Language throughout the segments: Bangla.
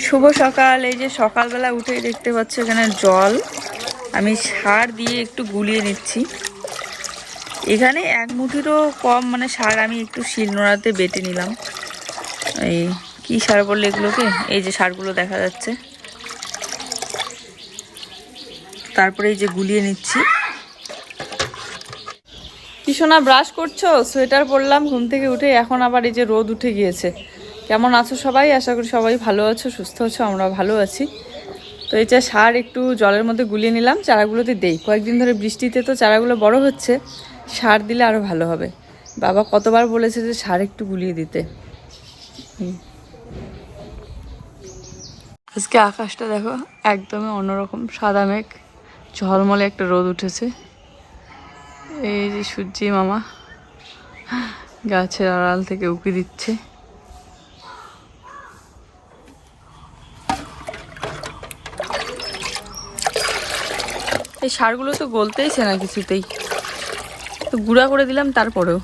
শুভ সকাল। এই যে সকালবেলা উঠেই দেখতে পাচ্ছ এখানে জল আমি সার দিয়ে একটু গুলিয়ে নিচ্ছি। এখানে এক মুঠিরও কম মানে সার আমি একটু শিলনোড়াতে বেটে নিলাম। এই কি সার বললে এগুলোকে, এই যে সারগুলো দেখা যাচ্ছে, তারপরে এই যে গুলিয়ে নিচ্ছি। কি সোনা ব্রাশ করছো? সোয়েটার পরলাম ঘুম থেকে উঠে, এখন আবার এই যে রোদ উঠে গিয়েছে। কেমন আছো সবাই? আশা করি সবাই ভালো আছো, সুস্থ আছো, আমরা ভালো আছি। তো এই যে সার একটু জলের মধ্যে গুলিয়ে নিলাম, চারাগুলোতে দেই। কয়েকদিন ধরে বৃষ্টিতে তো চারাগুলো বড় হচ্ছে, সার দিলে আরও ভালো হবে। বাবা কতবার বলেছে যে সার একটু গুলিয়ে দিতে। আজকে আকাশটা দেখো একদমই অন্যরকম, সাদা মেঘ, ঝলমলে একটা রোদ উঠেছে। এই যে সূর্যি মামা গাছের আড়াল থেকে উঁকি দিচ্ছে। এই সারগুলো তো গলতেইছে না কিছুতেই, তো গুঁড়া করে দিলাম তারপরেও।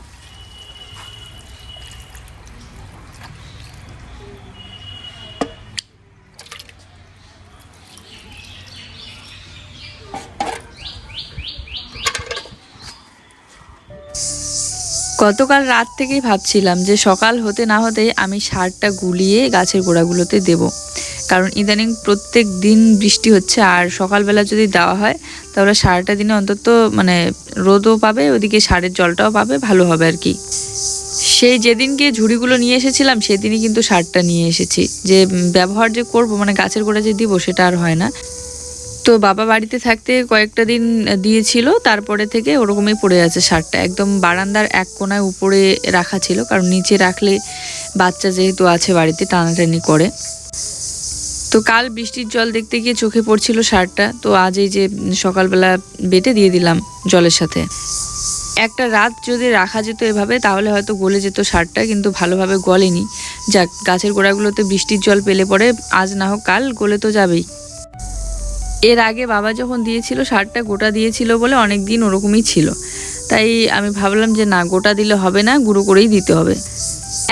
গতকাল রাত থেকেই ভাবছিলাম যে সকাল হতে না হতেই আমি সারটা গুলিয়ে গাছের গোড়াগুলোতে দেব, কারণ ইদানিং প্রত্যেক দিন বৃষ্টি হচ্ছে, আর সকালবেলা যদি দেওয়া হয় তাহলে সারটা দিনে অন্তত মানে রোদও পাবে, ওদিকে সারের জলটাও পাবে, ভালো হবে আর কি। সেই যেদিনকে ঝুড়িগুলো নিয়ে এসেছিলাম সেদিনই কিন্তু সারটা নিয়ে এসেছি, যে ব্যবহার যে করব মানে গাছের গোড়া যে দিব সেটা আর হয় না। তো বাবা বাড়িতে থাকতে কয়েকটা দিন দিয়েছিল, তারপরে থেকে ওরকমই পড়ে আছে সারটা, একদম বারান্দার এক কোনায় উপরে রাখা ছিল, কারণ নিচে রাখলে বাচ্চা যেহেতু আছে বাড়িতে টানাটানি করে। তো কাল বৃষ্টির জল দেখতে গিয়ে চোখে পড়ছিল সারটা, তো আজ এই যে সকালবেলা বেটে দিয়ে দিলাম জলের সাথে। একটা রাত যদি রাখা যেত এভাবে তাহলে হয়তো গলে যেত সারটা, কিন্তু ভালোভাবে গলেনি। যাক, গাছের গোড়াগুলোতে বৃষ্টির জল পেলে পরে আজ না হোক কাল গলে তো যাবেই। এর আগে বাবা যখন দিয়েছিল সারটা গোটা দিয়েছিল বলে অনেক দিন ওরকমই ছিল, তাই আমি ভাবলাম যে না, গোটা দিলে হবে না, গুঁড়ো করেই দিতে হবে।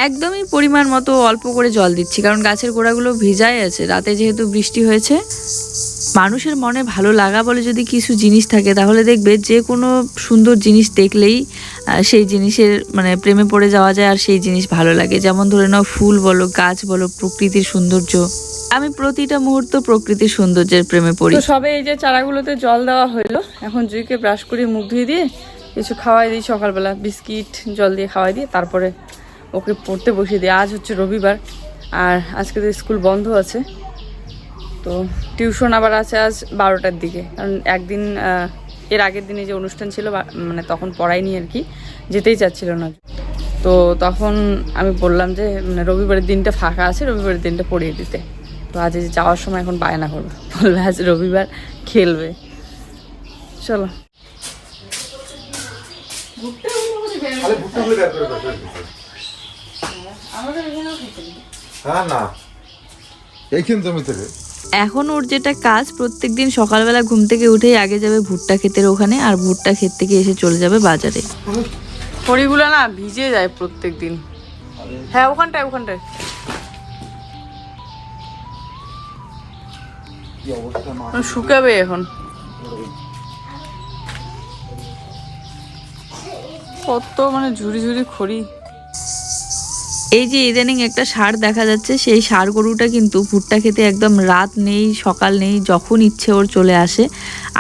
একদমই পরিমাণ মতো অল্প করে জল দিচ্ছি, কারণ গাছের গোড়াগুলো ভিজাই আছে, রাতে যেহেতু বৃষ্টি হয়েছে। মানুষের মনে ভালো লাগা বলে যদি কিছু জিনিস থাকে তাহলে দেখবে যে কোনো সুন্দর জিনিস দেখলেই সেই জিনিসের মানে প্রেমে পড়ে যাওয়া যায়, আর সেই জিনিস ভালো লাগে। যেমন ধরে নাও ফুল বলো, গাছ বলো, প্রকৃতির সৌন্দর্য। আমি প্রতিটা মুহূর্ত প্রকৃতির সৌন্দর্যের প্রেমে পড়ি। তো সবে এই যে চারাগুলোতে জল দেওয়া হলো, এখন জুইকে ব্রাশ করে মুখ ধুয়ে দিয়ে কিছু খাওয়াই দিই, সকালবেলা বিস্কিট জল দিয়ে খাওয়াই দিয়ে তারপরে ওকে পড়তে বসিয়ে দিই। আজ হচ্ছে রবিবার, আর আজকে তো স্কুল বন্ধ আছে, তো টিউশন আবার আছে আজ 12টার দিকে, কারণ একদিন এর আগের দিনে যে অনুষ্ঠান ছিল মানে তখন পড়াইনি আর কি, যেতেই চাচ্ছিল না। তো তখন আমি বললাম যে মানে রবিবারের দিনটা ফাঁকা আছে, রবিবারের দিনটা পড়িয়ে দিতে। তো আজ যাওয়ার সময় এখন বায়না করবে, বলবে আজ রবিবার খেলবে। চলো এখন ওর যেটা কাজ, প্রত্যেকদিন সকালবেলা ঘুম থেকে উঠেই আগে যাবে ভুট্টা ক্ষেতের ওখানে, আর ভুট্টা ক্ষেত থেকে এসে চলে যাবে বাজারে। খড়িগুলো না ভিজে যায় প্রত্যেক দিন। হ্যাঁ ওখানটায় শুকাবে এখন। কত মানে ঝুড়ি ঝুড়ি খড়ি। এই যে ইদানিং একটা ষাঁড় দেখা যাচ্ছে, সেই ষাঁড় গরুটা কিন্তু ভুট্টা খেতে একদম রাত নেই সকাল নেই, যখন ইচ্ছে ওর চলে আসে,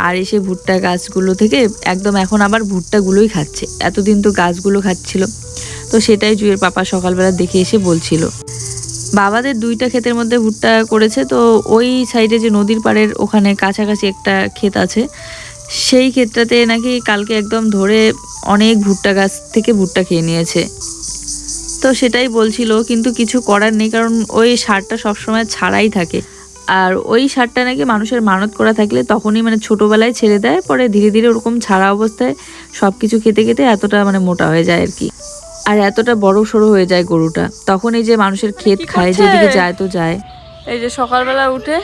আর এসে ভুট্টা গাছগুলো থেকে একদম এখন আবার ভুট্টাগুলোই খাচ্ছে। এতদিন তো গাছগুলো খাচ্ছিল, তো সেটাই জুয়ের পাপা সকালবেলা দেখে এসে বলছিল। বাবাদের 2টা ক্ষেতের মধ্যে ভুট্টা করেছে, তো ওই সাইডে যে নদীর পাড়ের ওখানে কাছাকাছি একটা ক্ষেত আছে, সেই ক্ষেতটাতে নাকি কালকে একদম ধরে অনেক ভুট্টা গাছ থেকে ভুট্টা খেয়ে নিয়েছে। তো সেটাই বলছিল, কিন্তু কিছু করার নেই, কারণ ওই সারটা সবসময় ছাড়াই থাকে, আর ওই সারটা নাকি মানুষের মানত করা থাকলে তখনই মানে ছোটোবেলায় ছেড়ে দেয়, পরে ধীরে ধীরে ওরকম ছাড়া অবস্থায় সব কিছু খেতে খেতে এতটা মানে মোটা হয়ে যায় আর কি, আর এতটা বড় সড়ো হয়ে যায় গরুটা। তখন এই যে মানুষের ক্ষেত খায়, যেদিকে যায় তো যায়। এই যে সকালবেলা উঠে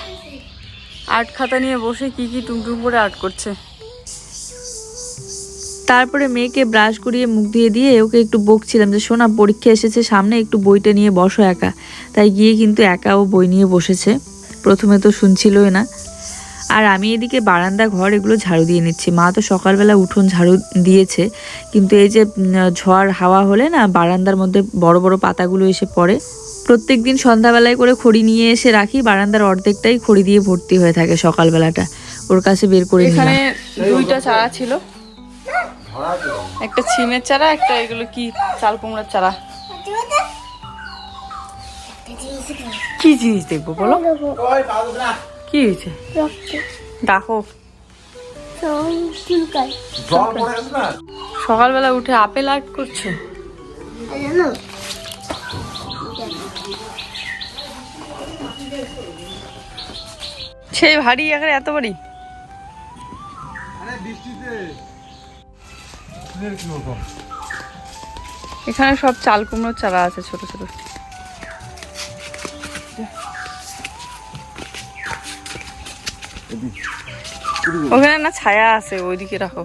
আর্ট খাতা নিয়ে বসে কি টুমটুম করে আর্ট করছে। তারপরে মেয়েকে ব্রাশ করিয়ে মুখ দিয়ে ওকে একটু বকছিলাম যে শোনা, পরীক্ষা এসেছে সামনে, একটু বইটা নিয়ে বসো একা। তাই গিয়ে কিন্তু একা ও বই নিয়ে বসেছে। প্রথমে তো শুনছিলই না। আর আমি এদিকে বারান্দা ঘর এগুলো ঝাড়ু দিয়ে নিচ্ছি। মা তো সকালবেলা উঠোন ঝাড়ু দিয়েছে, কিন্তু এই যে ঝড় হাওয়া হলে না বারান্দার মধ্যে বড় বড় পাতাগুলো এসে পড়ে। প্রত্যেক দিন সন্ধ্যাবেলায় করে খড়ি নিয়ে এসে রাখি, বারান্দার অর্ধেকটাই খড়ি দিয়ে ভর্তি হয়ে থাকে সকালবেলাটা। ওর কাছে বের করে নিলাম। এখানে দুইটা চারা ছিল, একটা ছিমের চারা, একটা এগুলো কি চাল কুমড়ার চারা। কি জিনিস দেখবো বলো, কি হয়েছে দেখো। সকালবেলা উঠে আপেল আর্ট করছো? সেই ভারী এখানে এত ভারী। এখানে সব চাল কুমড়োর চারা আছে ছোট ছোট। ওখানে না ছায়া আছে, ওইদিকে রাখো।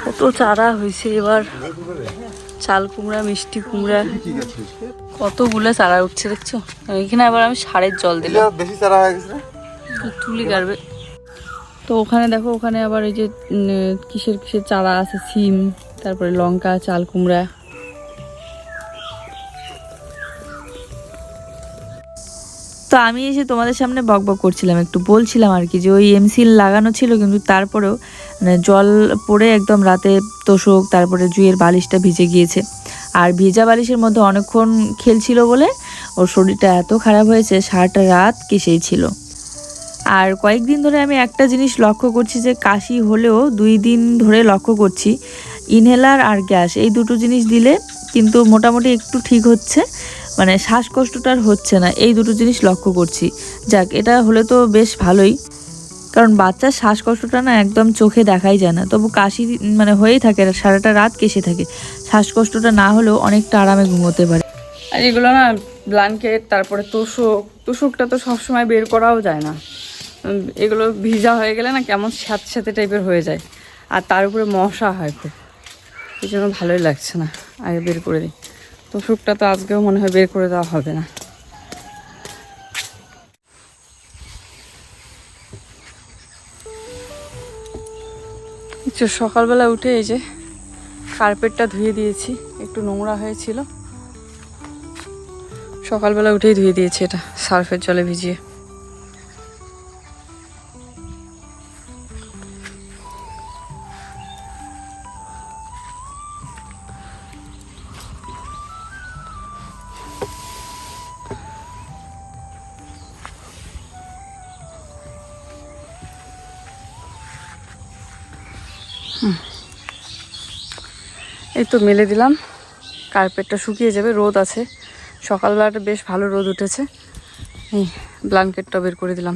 কত চারা হয়েছে এবার, চাল কুমড়া, মিষ্টি কুমড়া, কতগুলো চারা উঠছে দেখছো। এখানে আবার আমি সারের জল দিলাম, বেশি চারা হয়ে গেছে, তুলি গাড়বে। তো ওখানে দেখো, ওখানে আবার এই যে কিসের কিসের চারা আছে, সিম, তারপরে লঙ্কা, চাল কুমড়া। তো আমি এসে তোমাদের সামনে বকবক করছিলাম, একটু বলছিলাম আর কি যে ওই এমসিল লাগানো ছিল, কিন্তু তারপরেও জল পড়ে একদম রাতে তোষক তারপরে জুয়ের বালিশটা ভিজে গিয়েছে। আর ভিজা বালিশের মধ্যে অনেকক্ষণ খেলছিল বলে ওর শরীরটা এত খারাপ হয়েছে, সারাটা রাত কেসেই ছিল। আর কয়েকদিন ধরে আমি একটা জিনিস লক্ষ্য করছি যে কাশি হলেও 2 দিন ধরে লক্ষ্য করছি ইনহেলার আর গ্যাস, এই দুটো জিনিস দিলে কিন্তু মোটামুটি একটু ঠিক হচ্ছে, মানে শ্বাসকষ্টটা আর হচ্ছে না। এই দুটো জিনিস লক্ষ্য করছি। যাক, এটা হলে তো বেশ ভালোই, কারণ বাচ্চার শ্বাসকষ্টটা না একদম চোখে দেখাই যায় না, তবু কাশি মানে হয়েই থাকে, সারাটা রাত কেসে থাকে। শ্বাসকষ্টটা না হলেও অনেকটা আরামে ঘুমোতে পারে। আর এগুলো না ব্ল্যাঙ্কেট, তারপরে তোষকটা তো সবসময় বের করাও যায় না, এগুলো ভিজা হয়ে গেলে না কেমন স্যাঁতে স্যাঁতে টাইপের হয়ে যায়, আর তার উপরে মশা হয় খুব, এই জন্য ভালোই লাগছে না, আগে বের করে দিই। তোষকটা তো আজকেও মনে হয় বের করে দেওয়া হবে না। সকালবেলা উঠে এই যে কার্পেটটা ধুয়ে দিয়েছি, একটু নোংরা হয়েছিল, সকালবেলা উঠেই ধুয়ে দিয়েছি এটা সার্ফের জলে ভিজিয়ে। এই তো মেলে দিলাম, কার্পেটটা শুকিয়ে যাবে, রোদ আছে, সকালবেলাটা বেশ ভালো রোদ উঠেছে। এই ব্ল্যাঙ্কেটটা বের করে দিলাম।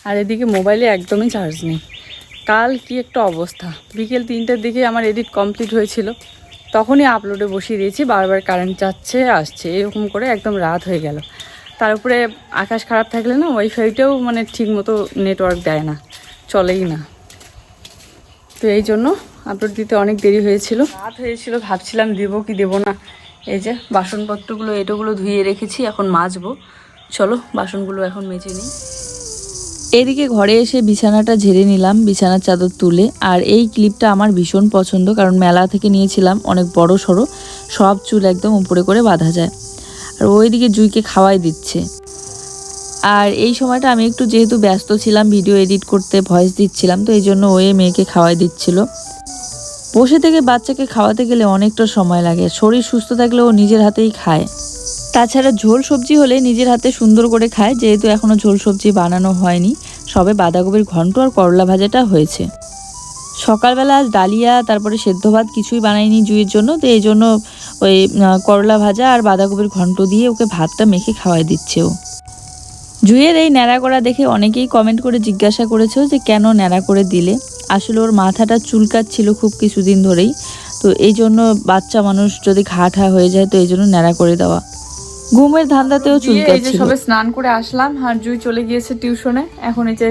আর এদিকে মোবাইলে একদমই চার্জ নেই, কাল কি একটা অবস্থা। বিকেল 3টার দিকে আমার এডিট কমপ্লিট হয়েছিল, তখনই আপলোডে বসিয়ে দিয়েছি, বারবার কারেন্ট যাচ্ছে আসছে, এরকম করে একদম রাত হয়ে গেল। তার উপরে আকাশ খারাপ থাকলে না ওয়াইফাইটাও মানে ঠিক মতো নেটওয়ার্ক দেয় না, চলেই না। তো এই জন্য আপলোড দিতে অনেক দেরি হয়েছিল, রাত হয়েছিল, ভাবছিলাম দেবো কি দেবো না। এই যে বাসনপত্রগুলো এটোগুলো ধুয়ে রেখেছি, এখন মাজবো। চলো বাসনগুলো এখন মেজে নিই। এদিকে ঘরে এসে বিছানাটা ঝেড়ে নিলাম, বিছানার চাদর তুলে। আর এই ক্লিপটা আমার ভীষণ পছন্দ, কারণ মেলা থেকে নিয়েছিলাম, অনেক বড় সড়ো, সব চুল একদম উপরে করে বাঁধা যায়। আর ওইদিকে জুইকে খাওয়াই দিচ্ছে। আর এই সময়টা আমি একটু যেহেতু ব্যস্ত ছিলাম, ভিডিও এডিট করতে ভয়েস দিচ্ছিলাম, তো এই জন্য ওই মেয়েকে খাওয়াই দিচ্ছিল। বসে থেকে বাচ্চাকে খাওয়াতে গেলে অনেকটা সময় লাগে, শরীর সুস্থ থাকলে ও নিজের হাতেই খায়। তাছাড়া ঝোল সবজি হলে নিজের হাতে সুন্দর করে খায়, যেহেতু এখনও ঝোল সবজি বানানো হয়নি, সবে বাঁধাকপির ঘন্ট আর করলা ভাজাটা হয়েছে। সকালবেলা আজ ডালিয়া তারপরে সেদ্ধ ভাত কিছুই বানাইনি জুইয়ের জন্য, তো এই জন্য ওই করলা ভাজা আর বাঁধাকপির ঘন্ট দিয়ে ওকে ভাতটা মেখে খাওয়াই দিচ্ছে ও। জুইয়ের এই ন্যাড়া করা দেখে অনেকেই কমেন্ট করে জিজ্ঞাসা করেছে যে কেন ন্যাড়া করে দিলে। আসলে ওর মাথাটা চুলকাচ্ছিল খুব কিছুদিন ধরেই, তো এই জন্য বাচ্চা মানুষ যদি ঘাটা হয়ে যায়, তো এই জন্য ন্যাড়া করে দেওয়া। ঘুমের ধান্দাতেও চুলকাচ্ছিল। সবে স্নান করে আসলাম, আর জুই চলে গিয়েছে টিউশনে। এখন এই যে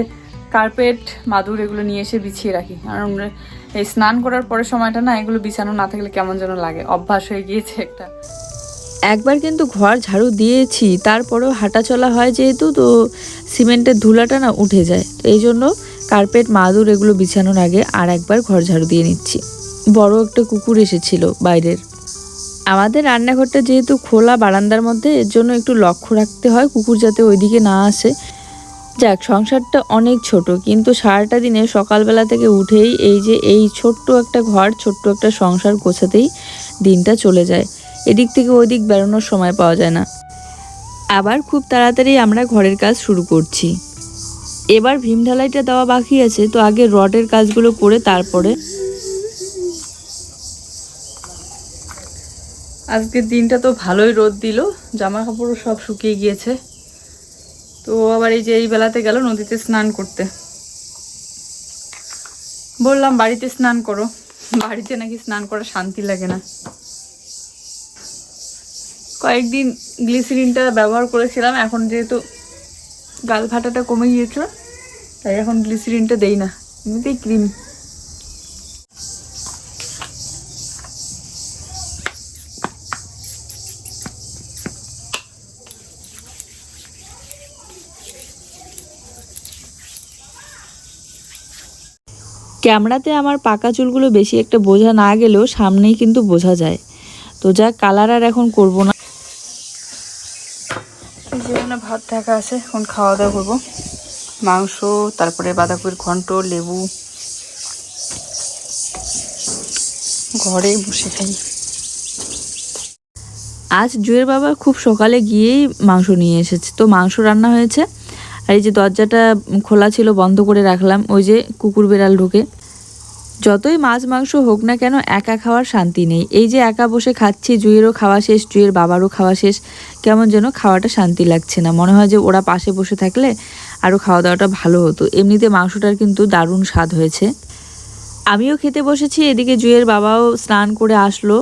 কার্পেট, মাদুর এগুলো নিয়ে এসে বিছিয়ে রাখি, কারণ এই স্নান করার পরের সময়টা না এগুলো বিছানো না থাকলে কেমন যেন লাগে, অভ্যাস হয়ে গিয়েছে একটা। একবার কিন্তু ঘর ঝাড়ু দিয়েছি, তারপরেও হাঁটা চলা হয় যেহেতু, তো সিমেন্টের ধুলাটা না উঠে যায়, তো এই জন্য কার্পেট মাদুর এগুলো বিছানোর আগে আর একবার ঘর ঝাড়ু দিয়ে নিচ্ছি। বড় একটা কুকুর এসেছিল বাইরের। আমাদের রান্নাঘরটা যেহেতু খোলা বারান্দার মধ্যে, এর জন্য একটু লক্ষ্য রাখতে হয় কুকুর যাতে ওইদিকে না আসে। যাক, সংসারটা অনেক ছোট, কিন্তু সারাটা দিনে সকালবেলা থেকে উঠেই এই ছোট্ট একটা ঘর, ছোট্ট একটা সংসার গোছাতেই দিনটা চলে যায়। এদিক থেকে ওইদিক বেরোনোর সময় পাওয়া যায় না। আবার খুব তাড়াতাড়ি আমরা ঘরের কাজ শুরু করছি। এবার ভীম ঢালাইটা দেওয়া বাকি আছে, তো আগে রডের কাজগুলো করে তারপরে। আজকের দিনটা তো ভালোই রোদ দিল, জামা কাপড়ও সব শুকিয়ে গিয়েছে। তো আবার এই যে এই বেলাতে গেল নদীতে স্নান করতে। বললাম বাড়িতে স্নান করো, বাড়িতে নাকি স্নান করা শান্তি লাগে না। কয়েকদিন গ্লিসারিনটা ব্যবহার করেছিলাম, এখন যেহেতু গাল ফাটাটা কমে গিয়েছে তাই এখন গ্লিসারিনটা দেই না, এমনিতেই ক্রিম। ক্যামেরাতে আমার পাকা চুলগুলো বেশি একটা বোঝা না গেলেও সামনেই কিন্তু বোঝা যায়। তো যা কালার আর এখন করব না। যেখানে ভাত ঢাকা আছে, এখন খাওয়া দাওয়া করবো। মাংস, তারপরে বাঁধাকপির ঘন্ট, লেবু, ঘরে বসে খাই। আজ জুয়ের বাবা খুব সকালে গিয়েই মাংস নিয়ে এসেছে, তো মাংস রান্না হয়েছে। আর এই যে দরজাটা খোলা ছিল বন্ধ করে রাখলাম, ওই যে কুকুর বেড়াল ঢুকে। যতই মাছ মাংস হোক না কেন, একা খাওয়ার শান্তি নেই। এই যে একা বসে খাচ্ছি, জুয়েরও খাওয়া শেষ, জুয়ের বাবারও খাওয়া শেষ, কেমন যেন খাওয়াটা শান্তি লাগছে না। মনে হয় যে ওরা পাশে বসে থাকলে আরও খাওয়া দাওয়াটা ভালো হতো। এমনিতে মাংসটার কিন্তু দারুণ স্বাদ হয়েছে। আমিও খেতে বসেছি, এদিকে জুয়ের বাবাও স্নান করে আসলো।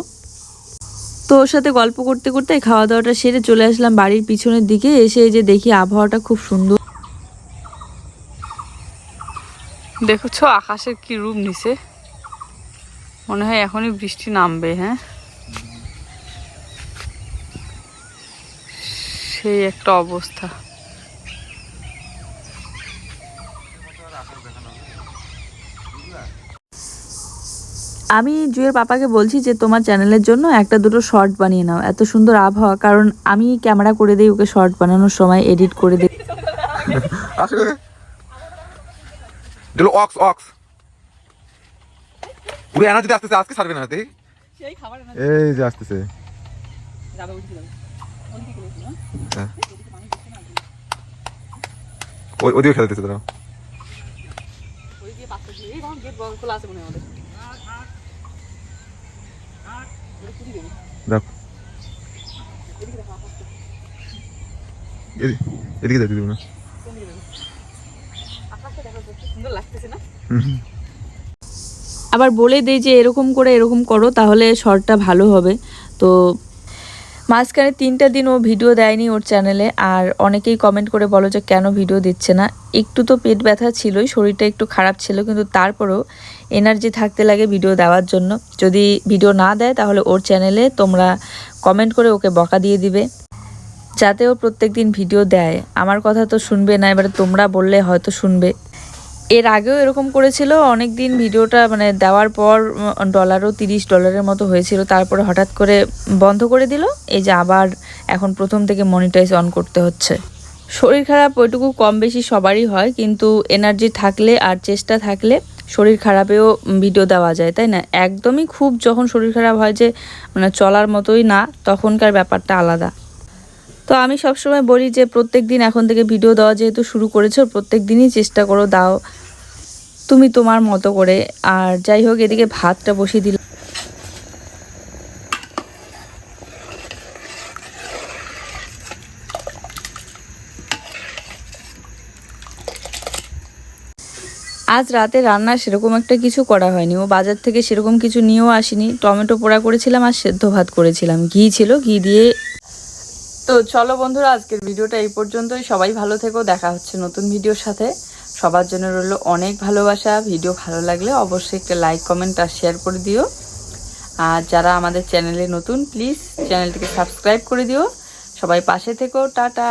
তো ওর সাথে গল্প করতে করতে খাওয়া দাওয়াটা সেরে চলে আসলাম বাড়ির পিছনের দিকে। এসে এই যে দেখি আবহাওয়াটা খুব সুন্দর। দেখছো আকাশের কি রূপ নিছে, মনে হয় এখনই বৃষ্টি নামবে। হ্যাঁ, সেই একটা অবস্থা। আমি জুয়ের পাপাকে বলছি যে তোমার চ্যানেলের জন্য একটা দুটো শর্ট বানিয়ে নাও, এত সুন্দর আবহাওয়া, কারণ আমি ক্যামেরা করে দিই ওকে, শর্ট বানানোর সময় এডিট করে দিই। আজকে ছাড়বে না, এই যে আসতেছে। ওদিকে খেলতেছে তারা। দেখো এদিকে দেখতে দেবো না। আবার বলে দেই যে এরকম করে এরকম করো, তাহলে শর্টটা ভালো হবে। তো মাঝখানে 3টা দিন ও ভিডিও দেয়নি ওর চ্যানেলে, আর অনেকেই কমেন্ট করে বলো যে কেন ভিডিও দিচ্ছে না। একটু তো পেট ব্যথা ছিলই, শরীরটা একটু খারাপ ছিল, কিন্তু তারপরেও এনার্জি থাকতে লাগে ভিডিও দেওয়ার জন্য। যদি ভিডিও না দেয় তাহলে ওর চ্যানেলে তোমরা কমেন্ট করে ওকে বকা দিয়ে দিবে, যাতে ও প্রত্যেক দিন ভিডিও দেয়। আমার কথা তো শুনবে না, এবারে তোমরা বললে হয়তো শুনবে। এর আগেও এরকম করেছিল, অনেক দিন ভিডিওটা মানে দেওয়ার পর $30 মতো হয়েছিল, তারপরে হঠাৎ করে বন্ধ করে দিল। এই যে আবার এখন প্রথম থেকে মনিটাইজ অন করতে হচ্ছে। শরীর খারাপ ওইটুকু কম বেশি সবারই হয়, কিন্তু এনার্জি থাকলে আর চেষ্টা থাকলে শরীর খারাপেও ভিডিও দেওয়া যায়, তাই না? একদমই খুব যখন শরীর খারাপ হয় যে মানে চলার মতোই না, তখনকার ব্যাপারটা আলাদা। তো আমি সবসময় বলি যে প্রত্যেক দিন এখন থেকে ভিডিও দেওয়া যেহেতু শুরু করেছো, প্রত্যেক দিনই চেষ্টা করো দাও তুমি তোমার মতো করে। আর যাই হোক, এদিকে ভাতটা বসিয়ে দিলাম। আজ রাতে রান্না সেরকম একটা কিছু করা হয়নি, ও বাজার থেকে সেরকম কিছু নিয়েও আসিনি। টমেটো পোড়া করেছিলাম আর সেদ্ধ ভাত করেছিলাম, ঘি ছিল, ঘি দিয়ে। তো চলো বন্ধুরা, আজকের ভিডিওটা এই পর্যন্তই। সবাই ভালো থেকো, দেখা হচ্ছে নতুন ভিডিওর সাথে। সবার জন্য রইল অনেক ভালোবাসা। ভিডিও ভালো লাগলে অবশ্যই একটা লাইক কমেন্ট আর শেয়ার করে দিও। আর যারা আমাদের চ্যানেলে নতুন প্লিজ চ্যানেলটিকে সাবস্ক্রাইব করে দিও। সবাই পাশে থেকো। টাটা।